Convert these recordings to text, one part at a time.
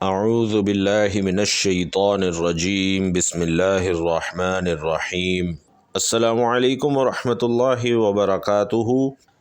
اعوذ باللہ من الشیطان الرجیم بسم اللہ الرحمن الرحیم۔ السلام علیکم ورحمۃ اللہ وبرکاتہ۔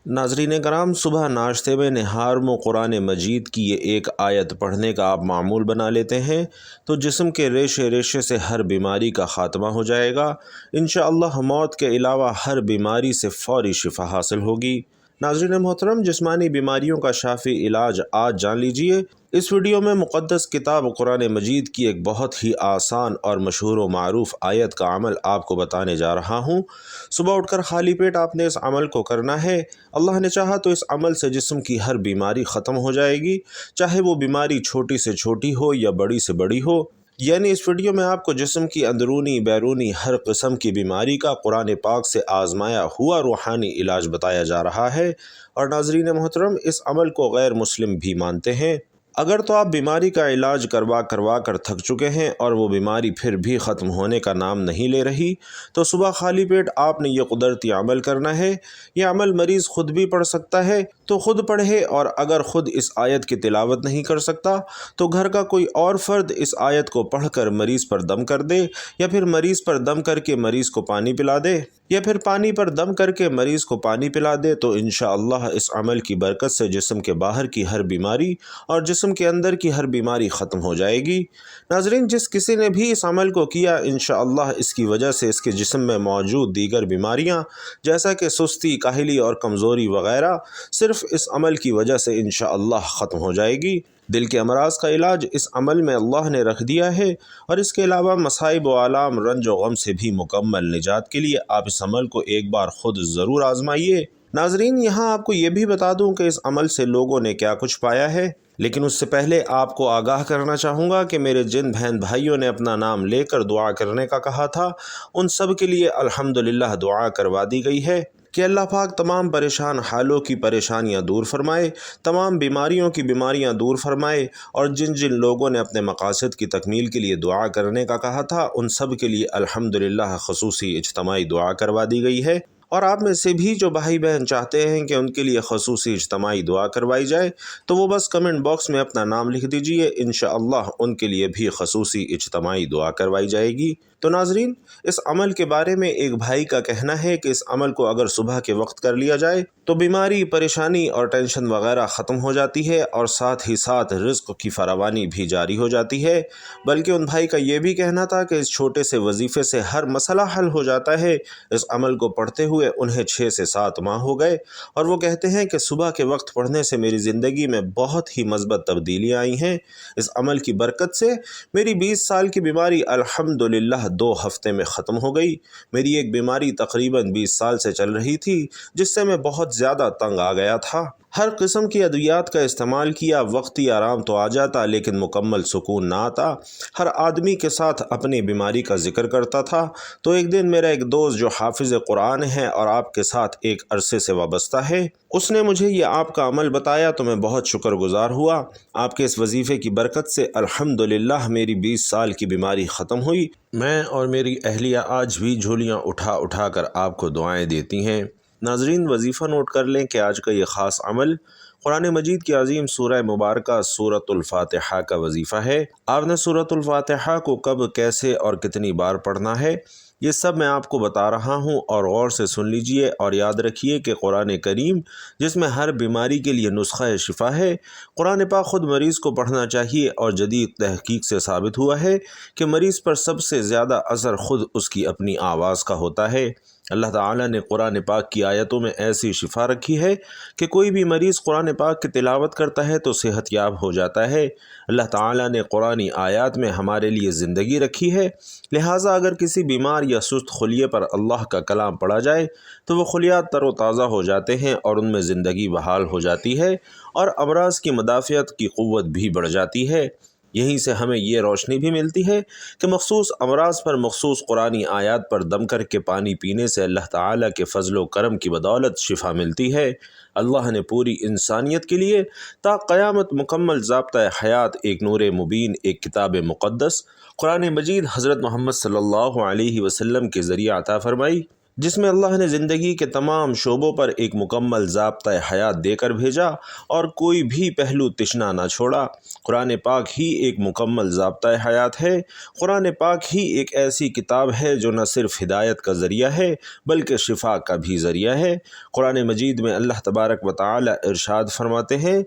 ناظرین کرام، صبح ناشتے میں نہار میں قرآن مجید کی یہ ایک آیت پڑھنے کا آپ معمول بنا لیتے ہیں تو جسم کے ریشے ریشے سے ہر بیماری کا خاتمہ ہو جائے گا۔ انشاءاللہ موت کے علاوہ ہر بیماری سے فوری شفا حاصل ہوگی۔ ناظرین محترم، جسمانی بیماریوں کا شافی علاج آج جان لیجئے۔ اس ویڈیو میں مقدس کتاب قرآن مجید کی ایک بہت ہی آسان اور مشہور و معروف آیت کا عمل آپ کو بتانے جا رہا ہوں۔ صبح اٹھ کر خالی پیٹ آپ نے اس عمل کو کرنا ہے۔ اللہ نے چاہا تو اس عمل سے جسم کی ہر بیماری ختم ہو جائے گی، چاہے وہ بیماری چھوٹی سے چھوٹی ہو یا بڑی سے بڑی ہو۔ یعنی اس ویڈیو میں آپ کو جسم کی اندرونی بیرونی ہر قسم کی بیماری کا قرآن پاک سے آزمایا ہوا روحانی علاج بتایا جا رہا ہے۔ اور ناظرین محترم، اس عمل کو غیر مسلم بھی مانتے ہیں۔ اگر تو آپ بیماری کا علاج کروا کر تھک چکے ہیں اور وہ بیماری پھر بھی ختم ہونے کا نام نہیں لے رہی، تو صبح خالی پیٹ آپ نے یہ قدرتی عمل کرنا ہے۔ یہ عمل مریض خود بھی پڑھ سکتا ہے تو خود پڑھے، اور اگر خود اس آیت کی تلاوت نہیں کر سکتا تو گھر کا کوئی اور فرد اس آیت کو پڑھ کر مریض پر دم کر دے، یا پھر مریض پر دم کر کے مریض کو پانی پلا دے، یا پھر پانی پر دم کر کے مریض کو پانی پلا دے، تو انشاءاللہ اس عمل کی برکت سے جسم کے باہر کی ہر بیماری اور جسم کے اندر کی ہر بیماری ختم ہو جائے گی۔ ناظرین، جس کسی نے بھی اس عمل کو کیا، انشاءاللہ اس کی وجہ سے اس کے جسم میں موجود دیگر بیماریاں جیسا کہ سستی، کاہلی اور کمزوری وغیرہ صرف اس عمل کی وجہ سے انشاءاللہ ختم ہو جائے گی۔ دل کے امراض کا علاج اس عمل میں اللہ نے رکھ دیا ہے، اور اس کے علاوہ مصائب و آلام، رنج و غم سے بھی مکمل نجات کے لیے آپ اس عمل کو ایک بار خود ضرور آزمائیے۔ ناظرین، یہاں آپ کو یہ بھی بتا دوں کہ اس عمل سے لوگوں نے کیا کچھ پایا ہے، لیکن اس سے پہلے آپ کو آگاہ کرنا چاہوں گا کہ میرے جن بہن بھائیوں نے اپنا نام لے کر دعا کرنے کا کہا تھا، ان سب کے لیے الحمدللہ دعا کروا دی گئی ہے کہ اللہ پاک تمام پریشان حالوں کی پریشانیاں دور فرمائے، تمام بیماریوں کی بیماریاں دور فرمائے، اور جن جن لوگوں نے اپنے مقاصد کی تکمیل کے لیے دعا کرنے کا کہا تھا، ان سب کے لیے الحمدللہ خصوصی اجتماعی دعا کروا دی گئی ہے۔ اور آپ میں سے بھی جو بھائی بہن چاہتے ہیں کہ ان کے لیے خصوصی اجتماعی دعا کروائی جائے، تو وہ بس کمنٹ باکس میں اپنا نام لکھ دیجئے، انشاءاللہ ان کے لیے بھی خصوصی اجتماعی دعا کروائی جائے گی۔ تو ناظرین، اس عمل کے بارے میں ایک بھائی کا کہنا ہے کہ اس عمل کو اگر صبح کے وقت کر لیا جائے تو بیماری، پریشانی اور ٹینشن وغیرہ ختم ہو جاتی ہے، اور ساتھ ہی ساتھ رزق کی فراوانی بھی جاری ہو جاتی ہے۔ بلکہ ان بھائی کا یہ بھی کہنا تھا کہ اس چھوٹے سے وظیفے سے ہر مسئلہ حل ہو جاتا ہے۔ اس عمل کو پڑھتے ہوئے انہیں 6 سے 7 ماہ ہو گئے، اور وہ کہتے ہیں کہ صبح کے وقت پڑھنے سے میری زندگی میں بہت ہی مثبت تبدیلیاں آئی ہیں۔ اس عمل کی برکت سے میری 20 سال کی بیماری الحمدللہ 2 ہفتے میں ختم ہو گئی۔ میری ایک بیماری تقریباً 20 سال سے چل رہی تھی، جس سے میں بہت زیادہ تنگ آ گیا تھا۔ ہر قسم کی ادویات کا استعمال کیا، وقتی آرام تو آ جاتا لیکن مکمل سکون نہ آتا۔ ہر آدمی کے ساتھ اپنی بیماری کا ذکر کرتا تھا، تو ایک دن میرا ایک دوست جو حافظ قرآن ہے اور آپ کے ساتھ ایک عرصے سے وابستہ ہے، اس نے مجھے یہ آپ کا عمل بتایا تو میں بہت شکر گزار ہوا۔ آپ کے اس وظیفے کی برکت سے الحمدللہ میری 20 سال کی بیماری ختم ہوئی۔ میں اور میری اہلیہ آج بھی جھولیاں اٹھا اٹھا کر آپ کو دعائیں دیتی ہیں۔ ناظرین، وظیفہ نوٹ کر لیں کہ آج کا یہ خاص عمل قرآن مجید کی عظیم سورہ مبارکہ سورۃ الفاتحہ کا وظیفہ ہے۔ آپ نے سورۃ الفاتحہ کو کب، کیسے اور کتنی بار پڑھنا ہے، یہ سب میں آپ کو بتا رہا ہوں، اور غور سے سن لیجئے اور یاد رکھیے کہ قرآن کریم، جس میں ہر بیماری کے لیے نسخہ شفا ہے، قرآن پاک خود مریض کو پڑھنا چاہیے، اور جدید تحقیق سے ثابت ہوا ہے کہ مریض پر سب سے زیادہ اثر خود اس کی اپنی آواز کا ہوتا ہے۔ اللہ تعالیٰ نے قرآن پاک کی آیتوں میں ایسی شفا رکھی ہے کہ کوئی بھی مریض قرآن پاک کی تلاوت کرتا ہے تو صحت یاب ہو جاتا ہے۔ اللہ تعالیٰ نے قرآنی آیات میں ہمارے لیے زندگی رکھی ہے، لہٰذا اگر کسی بیمار یا سست خلیے پر اللہ کا کلام پڑھا جائے تو وہ خلیات تر و تازہ ہو جاتے ہیں، اور ان میں زندگی بحال ہو جاتی ہے، اور امراض کی مدافعت کی قوت بھی بڑھ جاتی ہے۔ یہیں سے ہمیں یہ روشنی بھی ملتی ہے کہ مخصوص امراض پر مخصوص قرآنی آیات پر دم کر کے پانی پینے سے اللہ تعالیٰ کے فضل و کرم کی بدولت شفا ملتی ہے۔ اللہ نے پوری انسانیت کے لیے تا قیامت مکمل ضابطۂ حیات، ایک نور مبین، ایک کتاب مقدس قرآن مجید حضرت محمد صلی اللہ علیہ وسلم کے ذریعہ عطا فرمائی، جس میں اللہ نے زندگی کے تمام شعبوں پر ایک مکمل ضابطہ حیات دے کر بھیجا اور کوئی بھی پہلو تشنا نہ چھوڑا۔ قرآن پاک ہی ایک مکمل ضابطہ حیات ہے۔ قرآن پاک ہی ایک ایسی کتاب ہے جو نہ صرف ہدایت کا ذریعہ ہے بلکہ شفا کا بھی ذریعہ ہے۔ قرآن مجید میں اللہ تبارک و تعالی ارشاد فرماتے ہیں،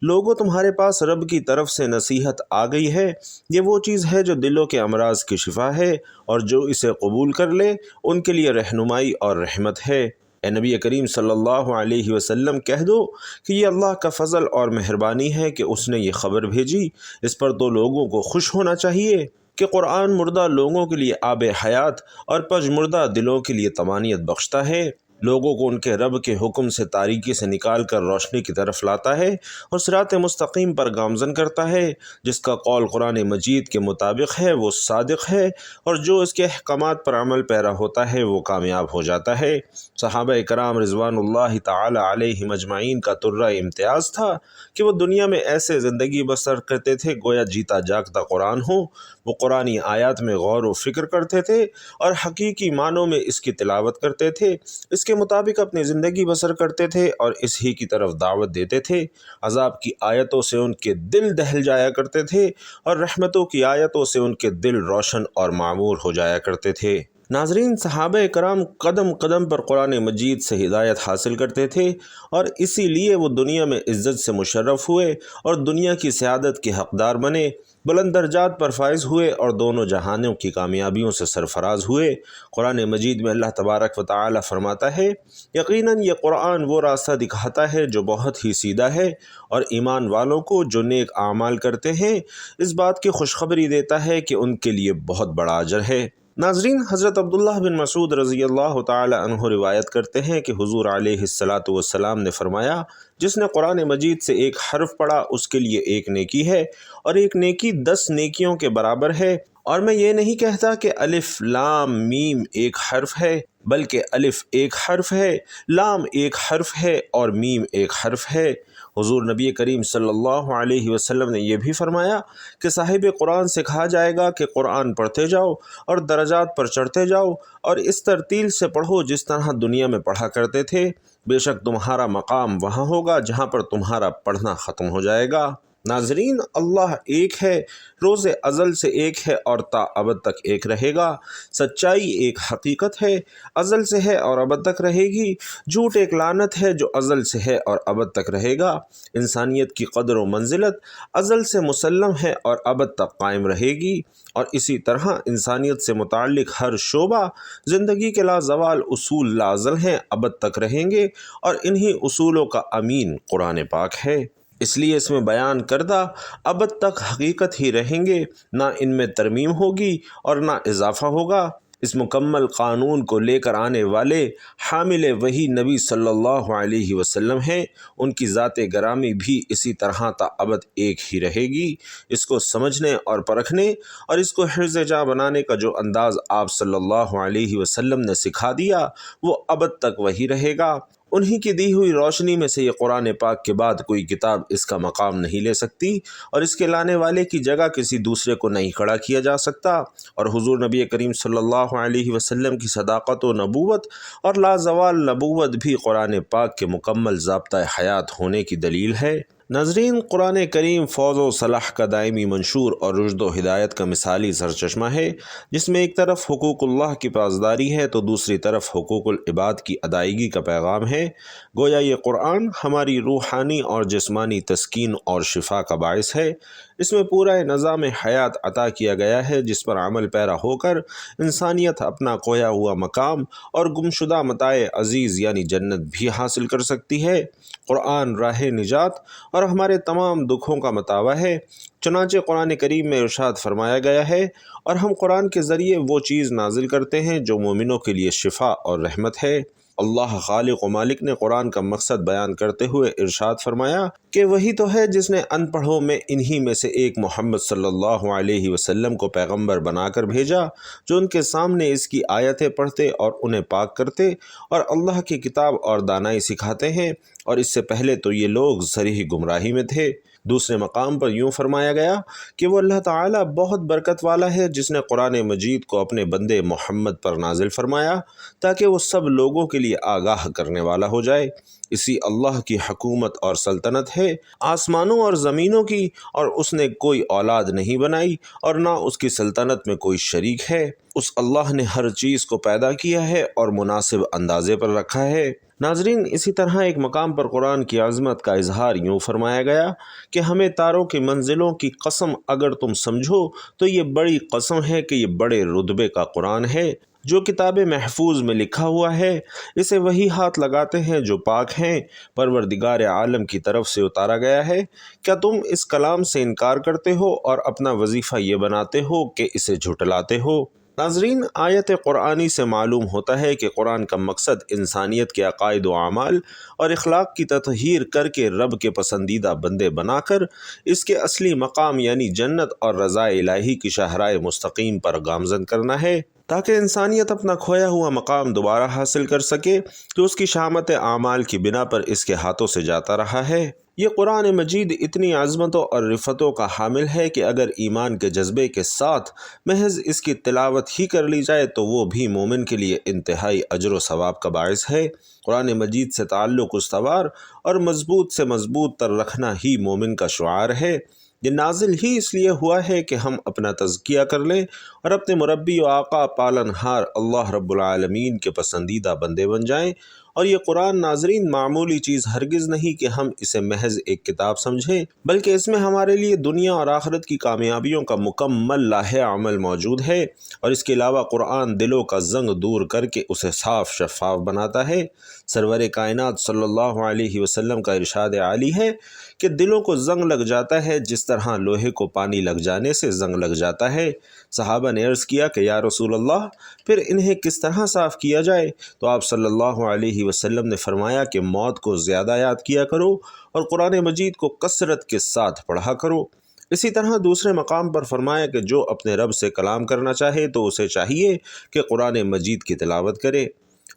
لوگوں تمہارے پاس رب کی طرف سے نصیحت آ گئی ہے، یہ وہ چیز ہے جو دلوں کے امراض کی شفا ہے، اور جو اسے قبول کر لے ان کے لیے رہنمائی اور رحمت ہے۔ اے نبی کریم صلی اللہ علیہ وسلم کہہ دو کہ یہ اللہ کا فضل اور مہربانی ہے کہ اس نے یہ خبر بھیجی۔ اس پر تو لوگوں کو خوش ہونا چاہیے کہ قرآن مردہ لوگوں کے لیے آب حیات اور پژمردہ دلوں کے لیے طمانینت بخشتا ہے، لوگوں کو ان کے رب کے حکم سے تاریکی سے نکال کر روشنی کی طرف لاتا ہے اور صراط مستقیم پر گامزن کرتا ہے۔ جس کا قول قرآن مجید کے مطابق ہے وہ صادق ہے، اور جو اس کے احکامات پر عمل پیرا ہوتا ہے وہ کامیاب ہو جاتا ہے۔ صحابہ کرام رضوان اللہ تعالی علیہم اجمعین کا ترہ امتیاز تھا کہ وہ دنیا میں ایسے زندگی بسر کرتے تھے گویا جیتا جاگتا قرآن ہو۔ وہ قرآنی آیات میں غور و فکر کرتے تھے اور حقیقی معنوں میں اس کی تلاوت کرتے تھے، اس کے مطابق اپنی زندگی بسر کرتے تھے اور اس ہی کی طرف دعوت دیتے تھے۔ عذاب کی آیتوں سے ان کے دل دہل جایا کرتے تھے اور رحمتوں کی آیتوں سے ان کے دل روشن اور معمور ہو جایا کرتے تھے۔ ناظرین، صحابہ کرام قدم قدم پر قرآن مجید سے ہدایت حاصل کرتے تھے اور اسی لیے وہ دنیا میں عزت سے مشرف ہوئے اور دنیا کی سعادت کے حقدار بنے، بلند درجات پر فائز ہوئے اور دونوں جہانوں کی کامیابیوں سے سرفراز ہوئے۔ قرآن مجید میں اللہ تبارک و تعالی فرماتا ہے، یقیناً یہ قرآن وہ راستہ دکھاتا ہے جو بہت ہی سیدھا ہے، اور ایمان والوں کو جو نیک اعمال کرتے ہیں اس بات کی خوشخبری دیتا ہے کہ ان کے لیے بہت بڑا اجر ہے۔ ناظرین، حضرت عبداللہ بن مسعود رضی اللہ تعالی عنہ روایت کرتے ہیں کہ حضور علیہ الصلاۃ والسلام نے فرمایا، جس نے قرآن مجید سے ایک حرف پڑھا اس کے لیے ایک نیکی ہے، اور ایک نیکی 10 نیکیوں کے برابر ہے۔ اور میں یہ نہیں کہتا کہ الف لام میم ایک حرف ہے، بلکہ الف ایک حرف ہے، لام ایک حرف ہے اور میم ایک حرف ہے۔ حضور نبی کریم صلی اللہ علیہ وسلم نے یہ بھی فرمایا کہ صاحب قرآن سے کہا جائے گا کہ قرآن پڑھتے جاؤ اور درجات پر چڑھتے جاؤ، اور اس ترتیل سے پڑھو جس طرح دنیا میں پڑھا کرتے تھے، بے شک تمہارا مقام وہاں ہوگا جہاں پر تمہارا پڑھنا ختم ہو جائے گا۔ ناظرین، اللہ ایک ہے، روز ازل سے ایک ہے اور تا ابد تک ایک رہے گا۔ سچائی ایک حقیقت ہے، ازل سے ہے اور ابد تک رہے گی۔ جھوٹ ایک لعنت ہے جو ازل سے ہے اور ابد تک رہے گا۔ انسانیت کی قدر و منزلت ازل سے مسلم ہے اور ابد تک قائم رہے گی، اور اسی طرح انسانیت سے متعلق ہر شعبہ زندگی کے لازوال اصول لازل ہیں، ابد تک رہیں گے، اور انہی اصولوں کا امین قرآن پاک ہے۔ اس لیے اس میں بیان کردہ ابد تک حقیقت ہی رہیں گے، نہ ان میں ترمیم ہوگی اور نہ اضافہ ہوگا۔ اس مکمل قانون کو لے کر آنے والے حامل وحی نبی صلی اللہ علیہ وسلم ہیں، ان کی ذات گرامی بھی اسی طرح تا ابد ایک ہی رہے گی۔ اس کو سمجھنے اور پرکھنے اور اس کو حفظ جاں بنانے کا جو انداز آپ صلی اللہ علیہ وسلم نے سکھا دیا وہ ابد تک وہی رہے گا۔ انہی کی دی ہوئی روشنی میں سے یہ قرآن پاک کے بعد کوئی کتاب اس کا مقام نہیں لے سکتی، اور اس کے لانے والے کی جگہ کسی دوسرے کو نہیں کھڑا کیا جا سکتا۔ اور حضور نبی کریم صلی اللہ علیہ وسلم کی صداقت و نبوت اور لازوال نبوت بھی قرآن پاک کے مکمل ضابطہ حیات ہونے کی دلیل ہے۔ ناظرین، قرآن کریم فوز و صلاح کا دائمی منشور اور رشد و ہدایت کا مثالی سرچشمہ ہے، جس میں ایک طرف حقوق اللہ کی پاسداری ہے تو دوسری طرف حقوق العباد کی ادائیگی کا پیغام ہے۔ گویا یہ قرآن ہماری روحانی اور جسمانی تسکین اور شفا کا باعث ہے۔ اس میں پورا نظام حیات عطا کیا گیا ہے جس پر عمل پیرا ہو کر انسانیت اپنا کھویا ہوا مقام اور گمشدہ متاع عزیز یعنی جنت بھی حاصل کر سکتی ہے۔ قرآن راہ نجات اور ہمارے تمام دکھوں کا متاوا ہے۔ چنانچہ قرآن کریم میں ارشاد فرمایا گیا ہے، اور ہم قرآن کے ذریعے وہ چیز نازل کرتے ہیں جو مومنوں کے لیے شفا اور رحمت ہے۔ اللہ خالق و مالک نے قرآن کا مقصد بیان کرتے ہوئے ارشاد فرمایا کہ وہی تو ہے جس نے ان پڑھوں میں انہی میں سے ایک محمد صلی اللہ علیہ وسلم کو پیغمبر بنا کر بھیجا، جو ان کے سامنے اس کی آیتیں پڑھتے اور انہیں پاک کرتے اور اللہ کی کتاب اور دانائی سکھاتے ہیں، اور اس سے پہلے تو یہ لوگ صریح گمراہی میں تھے۔ دوسرے مقام پر یوں فرمایا گیا کہ وہ اللہ تعالیٰ بہت برکت والا ہے جس نے قرآن مجید کو اپنے بندے محمد پر نازل فرمایا تاکہ وہ سب لوگوں کے لیے آگاہ کرنے والا ہو جائے۔ اسی اللہ کی حکومت اور سلطنت ہے آسمانوں اور زمینوں کی، اور اس نے کوئی اولاد نہیں بنائی اور نہ اس کی سلطنت میں کوئی شریک ہے۔ اس اللہ نے ہر چیز کو پیدا کیا ہے اور مناسب اندازے پر رکھا ہے۔ ناظرین، اسی طرح ایک مقام پر قرآن کی عظمت کا اظہار یوں فرمایا گیا کہ ہمیں تاروں کی منزلوں کی قسم اگر تم سمجھو تو یہ بڑی قسم ہے کہ یہ بڑے رتبے کا قرآن ہے جو کتاب محفوظ میں لکھا ہوا ہے، اسے وہی ہاتھ لگاتے ہیں جو پاک ہیں، پروردگار عالم کی طرف سے اتارا گیا ہے۔ کیا تم اس کلام سے انکار کرتے ہو اور اپنا وظیفہ یہ بناتے ہو کہ اسے جھٹلاتے ہو؟ ناظرین، آیت قرآنی سے معلوم ہوتا ہے کہ قرآن کا مقصد انسانیت کے عقائد و اعمال اور اخلاق کی تطہیر کر کے رب کے پسندیدہ بندے بنا کر اس کے اصلی مقام یعنی جنت اور رضا الہی کی شاہراہ مستقیم پر گامزن کرنا ہے، تاکہ انسانیت اپنا کھویا ہوا مقام دوبارہ حاصل کر سکے جو اس کی شامت اعمال کی بنا پر اس کے ہاتھوں سے جاتا رہا ہے۔ یہ قرآن مجید اتنی عظمتوں اور رفتوں کا حامل ہے کہ اگر ایمان کے جذبے کے ساتھ محض اس کی تلاوت ہی کر لی جائے تو وہ بھی مومن کے لیے انتہائی اجر و ثواب کا باعث ہے۔ قرآن مجید سے تعلق استوار اور مضبوط سے مضبوط تر رکھنا ہی مومن کا شعار ہے۔ یہ نازل ہی اس لیے ہوا ہے کہ ہم اپنا تزکیہ کر لیں اور اپنے مربی و آقا پالن ہار اللہ رب العالمین کے پسندیدہ بندے بن جائیں۔ اور یہ قرآن ناظرین معمولی چیز ہرگز نہیں کہ ہم اسے محض ایک کتاب سمجھیں، بلکہ اس میں ہمارے لیے دنیا اور آخرت کی کامیابیوں کا مکمل لائحہ عمل موجود ہے، اور اس کے علاوہ قرآن دلوں کا زنگ دور کر کے اسے صاف شفاف بناتا ہے۔ سرور کائنات صلی اللہ علیہ وسلم کا ارشاد عالی ہے کہ دلوں کو زنگ لگ جاتا ہے جس طرح لوہے کو پانی لگ جانے سے زنگ لگ جاتا ہے۔ صحابہ نے عرض کیا کہ یا رسول اللہ، پھر انہیں کس طرح صاف کیا جائے؟ تو آپ صلی اللہ علیہ وسلم نے فرمایا کہ موت کو زیادہ یاد کیا کرو اور قرآن مجید کو کثرت کے ساتھ پڑھا کرو۔ اسی طرح دوسرے مقام پر فرمایا کہ جو اپنے رب سے کلام کرنا چاہے تو اسے چاہیے کہ قرآن مجید کی تلاوت کرے۔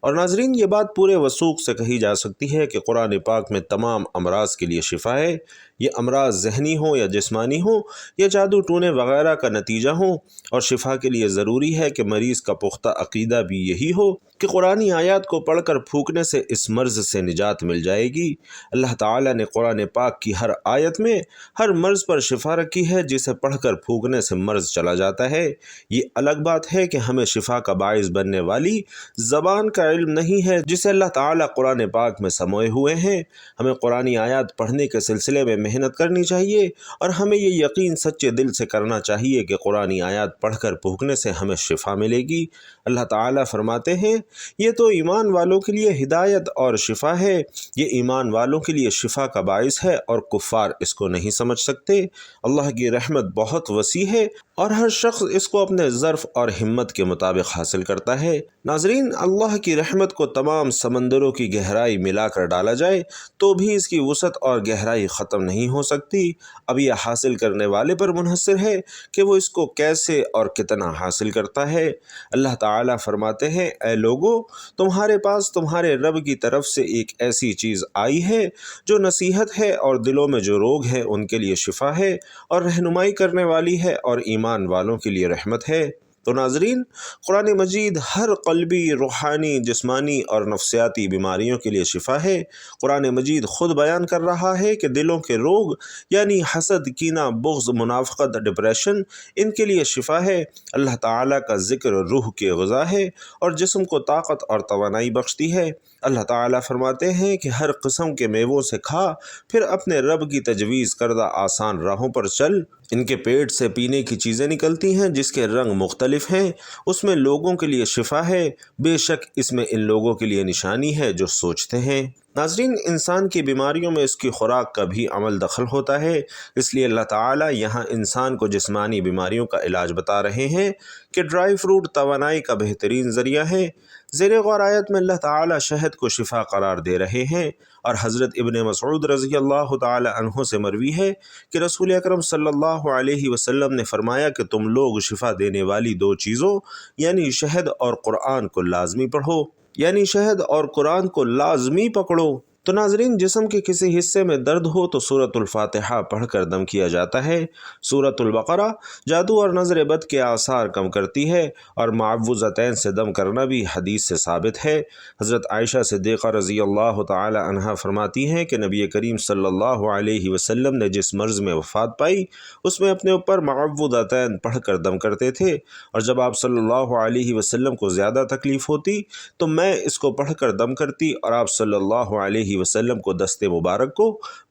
اور ناظرین، یہ بات پورے وثوق سے کہی جا سکتی ہے کہ قرآن پاک میں تمام امراض کے لیے شفا ہے، یہ امراض ذہنی ہوں یا جسمانی ہوں یا جادو ٹونے وغیرہ کا نتیجہ ہوں، اور شفا کے لیے ضروری ہے کہ مریض کا پختہ عقیدہ بھی یہی ہو کہ قرآنی آیات کو پڑھ کر پھونکنے سے اس مرض سے نجات مل جائے گی۔ اللہ تعالیٰ نے قرآن پاک کی ہر آیت میں ہر مرض پر شفا رکھی ہے جسے پڑھ کر پھونکنے سے مرض چلا جاتا ہے۔ یہ الگ بات ہے کہ ہمیں شفا کا باعث بننے والی زبان کا علم نہیں ہے جسے اللہ تعالیٰ قرآن پاک میں سموئے ہوئے ہیں۔ ہمیں قرآنی آیات پڑھنے کے سلسلے میں محنت کرنی چاہیے، اور ہمیں یہ یقین سچے دل سے کرنا چاہیے کہ قرآنی آیات پڑھ کر پھونکنے سے ہمیں شفا ملے گی۔ اللہ تعالیٰ فرماتے ہیں یہ تو ایمان والوں کے لیے ہدایت اور شفا ہے، یہ ایمان والوں کے لیے شفا کا باعث ہے اور کفار اس کو نہیں سمجھ سکتے۔ اللہ کی رحمت بہت وسیع ہے اور ہر شخص اس کو اپنے ظرف اور ہمت کے مطابق حاصل کرتا ہے۔ ناظرین، اللہ کی رحمت کو تمام سمندروں کی گہرائی ملا کر ڈالا جائے تو بھی اس کی وسعت اور گہرائی ختم نہیں ہو سکتی۔ اب یہ حاصل کرنے والے پر منحصر ہے کہ وہ اس کو کیسے اور کتنا حاصل کرتا ہے۔ اللہ تعالیٰ فرماتے ہیں اے لوگو، تمہارے پاس تمہارے رب کی طرف سے ایک ایسی چیز آئی ہے جو نصیحت ہے، اور دلوں میں جو روگ ہیں ان کے لیے شفا ہے، اور رہنمائی کرنے والی ہے، اور ایمان والوں کے لیے رحمت ہے۔ تو ناظرین، قرآن مجید ہر قلبی، روحانی، جسمانی اور نفسیاتی بیماریوں کے لیے شفا ہے۔ قرآن مجید خود بیان کر رہا ہے کہ دلوں کے روگ یعنی حسد، کینہ، بغض، منافقت، ڈپریشن، ان کے لیے شفا ہے۔ اللہ تعالیٰ کا ذکر روح کے غذا ہے اور جسم کو طاقت اور توانائی بخشتی ہے۔ اللہ تعالیٰ فرماتے ہیں کہ ہر قسم کے میووں سے کھا، پھر اپنے رب کی تجویز کردہ آسان راہوں پر چل۔ ان کے پیٹ سے پینے کی چیزیں نکلتی ہیں جس کے رنگ مختلف ہیں، اس میں لوگوں کے لیے شفا ہے، بے شک اس میں ان لوگوں کے لیے نشانی ہے جو سوچتے ہیں۔ ناظرین، انسان کی بیماریوں میں اس کی خوراک کا بھی عمل دخل ہوتا ہے، اس لیے اللہ تعالیٰ یہاں انسان کو جسمانی بیماریوں کا علاج بتا رہے ہیں کہ ڈرائی فروٹ توانائی کا بہترین ذریعہ ہے۔ زیر غور آیت میں اللہ تعالیٰ شہد کو شفا قرار دے رہے ہیں، اور حضرت ابن مسعود رضی اللہ تعالی عنہ سے مروی ہے کہ رسول اکرم صلی اللہ علیہ وسلم نے فرمایا کہ تم لوگ شفا دینے والی دو چیزوں یعنی شہد اور قرآن کو لازمی پڑھو، یعنی شہد اور قرآن کو لازمی پکڑو۔ تو ناظرین، جسم کے کسی حصے میں درد ہو تو سورۃ الفاتحہ پڑھ کر دم کیا جاتا ہے۔ سورۃ البقرہ جادو اور نظر بد کے آثار کم کرتی ہے، اور معوذتین سے دم کرنا بھی حدیث سے ثابت ہے۔ حضرت عائشہ صدیقہ رضی اللہ تعالی عنہا فرماتی ہیں کہ نبی کریم صلی اللہ علیہ وسلم نے جس مرض میں وفات پائی اس میں اپنے اوپر معوذتین پڑھ کر دم کرتے تھے، اور جب آپ صلی اللہ علیہ وسلم کو زیادہ تکلیف ہوتی تو میں اس کو پڑھ کر دم کرتی، اور آپ صلی اللہ علیہ وسلم کو دست مبارک کو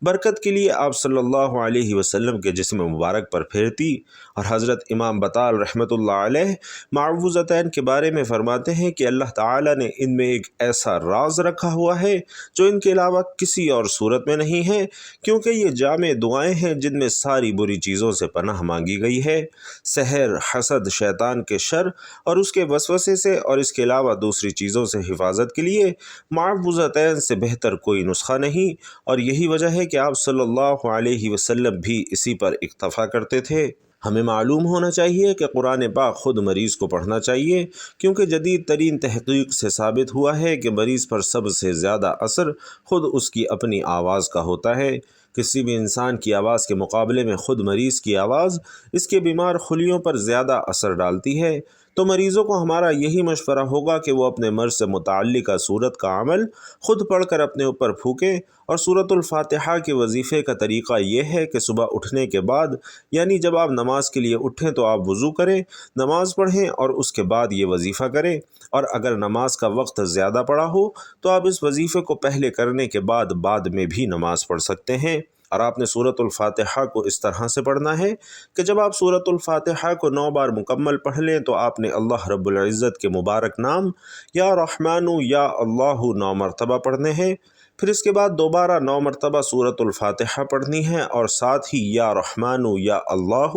برکت کے لیے آپ صلی اللہ علیہ وسلم کے جسم مبارک پر پھیرتی۔ اور حضرت امام بطال رحمۃ اللہ علیہ معوذتین کے بارے میں فرماتے ہیں کہ اللہ تعالیٰ نے ان میں ایک ایسا راز رکھا ہوا ہے جو ان کے علاوہ کسی اور صورت میں نہیں ہے، کیونکہ یہ جامع دعائیں ہیں جن میں ساری بری چیزوں سے پناہ مانگی گئی ہے، سحر، حسد، شیطان کے شر اور اس کے وسوسے سے، اور اس کے علاوہ دوسری چیزوں سے حفاظت کے لیے معوذتین سے بہتر کوئی نسخہ نہیں۔ اور یہی وجہ ہے کہ آپ صلی اللہ علیہ وسلم بھی اسی پر اکتفا کرتے تھے۔ ہمیں معلوم ہونا چاہیے کہ قرآن پاک خود مریض کو پڑھنا چاہیے، کیونکہ جدید ترین تحقیق سے ثابت ہوا ہے کہ مریض پر سب سے زیادہ اثر خود اس کی اپنی آواز کا ہوتا ہے۔ کسی بھی انسان کی آواز کے مقابلے میں خود مریض کی آواز اس کے بیمار خلیوں پر زیادہ اثر ڈالتی ہے۔ تو مریضوں کو ہمارا یہی مشورہ ہوگا کہ وہ اپنے مرض سے متعلقہ صورت کا عمل خود پڑھ کر اپنے اوپر پھونکیں، اور سورۃ الفاتحہ کے وظیفے کا طریقہ یہ ہے کہ صبح اٹھنے کے بعد، یعنی جب آپ نماز کے لیے اٹھیں تو آپ وضو کریں، نماز پڑھیں اور اس کے بعد یہ وظیفہ کریں، اور اگر نماز کا وقت زیادہ پڑا ہو تو آپ اس وظیفے کو پہلے کرنے کے بعد میں بھی نماز پڑھ سکتے ہیں۔ اور آپ نے سورۃ الفاتحہ کو اس طرح سے پڑھنا ہے کہ جب آپ سورۃ الفاتحہ کو 9 بار مکمل پڑھ لیں تو آپ نے اللہ رب العزت کے مبارک نام یا رحمن یا اللہ 9 مرتبہ پڑھنے ہیں، پھر اس کے بعد دوبارہ 9 مرتبہ سورۃ الفاتحہ پڑھنی ہے، اور ساتھ ہی یا رحمن یا اللہ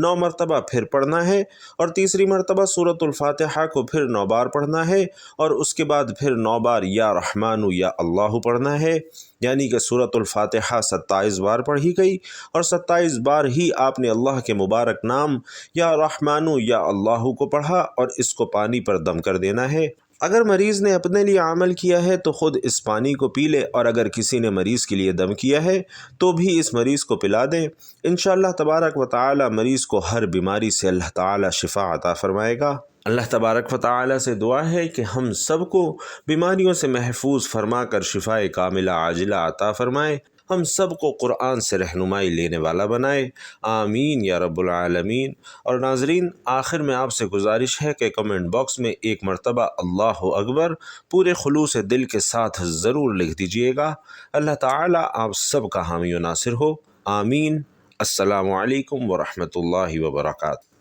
9 مرتبہ پھر پڑھنا ہے، اور تیسری مرتبہ سورۃ الفاتحہ کو پھر 9 بار پڑھنا ہے، اور اس کے بعد پھر 9 بار یا رحمن یا اللہ پڑھنا ہے، یعنی کہ سورۃ الفاتحہ 27 بار پڑھی گئی، اور 27 بار ہی آپ نے اللہ کے مبارک نام یا رحمن یا اللہ کو پڑھا، اور اس کو پانی پر دم کر دینا ہے۔ اگر مریض نے اپنے لیے عمل کیا ہے تو خود اس پانی کو پی لے، اور اگر کسی نے مریض کے لیے دم کیا ہے تو بھی اس مریض کو پلا دیں۔ انشاءاللہ تبارک و تعالی مریض کو ہر بیماری سے اللہ تعالی شفا عطا فرمائے گا۔ اللہ تبارک و تعالی سے دعا ہے کہ ہم سب کو بیماریوں سے محفوظ فرما کر شفائے کاملہ عاجلہ عطا فرمائے، ہم سب کو قرآن سے رہنمائی لینے والا بنائے، آمین یا رب العالمین۔ اور ناظرین، آخر میں آپ سے گزارش ہے کہ کمنٹ باکس میں ایک مرتبہ اللہ اکبر پورے خلوص دل کے ساتھ ضرور لکھ دیجئے گا۔ اللہ تعالی آپ سب کا حامی و ناصر ہو، آمین۔ السلام علیکم ورحمۃ اللہ وبرکاتہ۔